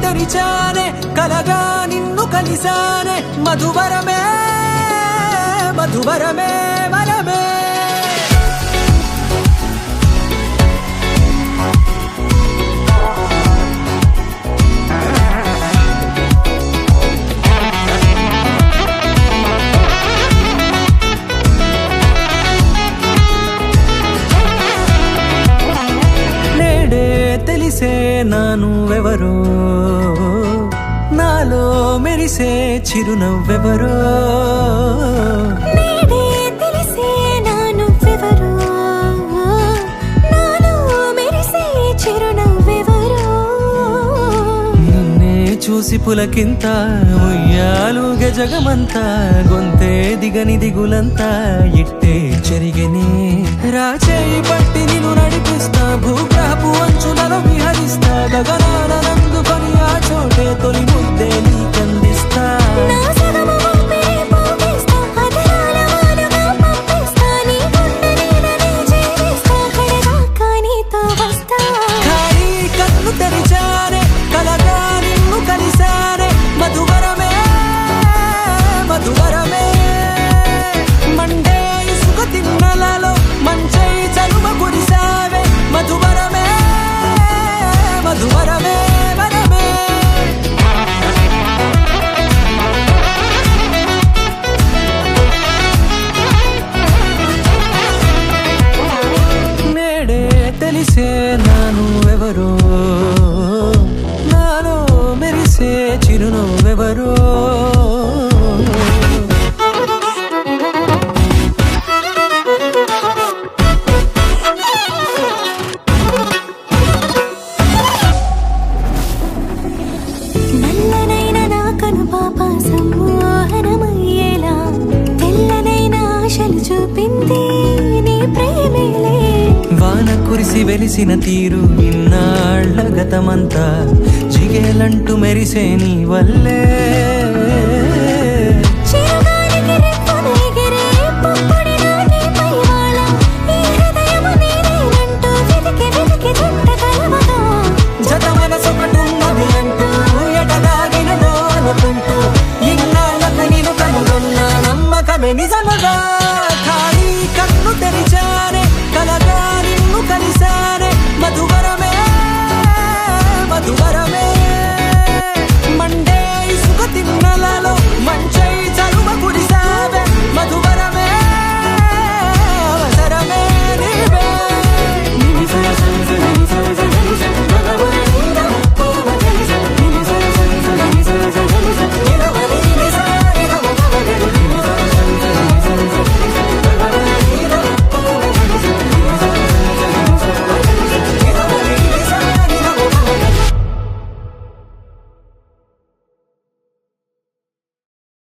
తెరిచానే కలగా నిన్ను కలిసానే మధువరమే మధువరమే వరమే తెలిసే నానువెవరో నాలో మెరిసే చిరునవ్వెవరో నేడే తెలిసే నానువెవరో నాలో మెరిసే చిరునవ్వెవరో నిన్నే చూసి పులకింత ఉయ్యాలుగే జగమంతా గొంతే దిగని దిగులంతా ఇట్టే చెరిగెనే రాచేయి పట్టి నిన్ను నడిపిస్తా భూగ్రహపు అంచులలో విహరిస్తా గగనాల నందుకొని ఆ చోటే తొలి ముద్దే నీకందిస్తా నా సగము ఊపిరి పోగేస్తా అధరాల వానగా పంపిస్తా నీ గుండె నీడనే చేరిస్తా కడదాకా నీతో వస్తా ఖాళీ కన్ను తెరిచానే కలగా నిన్ను కలిసానే మధువరమే మధువరమే మండే ఇసుక తిన్నలలో మంచై చలువ కురిసావే మధువరమే మధువరమే వరమే నేడే తెలిసే నానువెవరో నాలో మెరిసే చిరునవ్వెవరో నల్లనైన నా కనుపాప సమ్మోహనమయ్యేలా తెల్లనైన ఆశలు చూపింది నీ ప్రేమేలే వాన కురిసి వెలిసిన తీరు ఇన్నాళ్ల గతమంతా జిగేలంటూ మెరిసే నీ వల్లే చిరుగాలికి రెప్పలు ఎగిరే పుప్పొడిన నీపై వాళ ఈ హృదయము నీదేనంటూ వెతికి వెతికి జంట కలవగా జత మనసొకటున్నది అంటూ ఎటగాగినదో అనుకుంటూ ఇన్నాళ్లకు నేను కనుగొన్న నమ్మకమే నిజమగా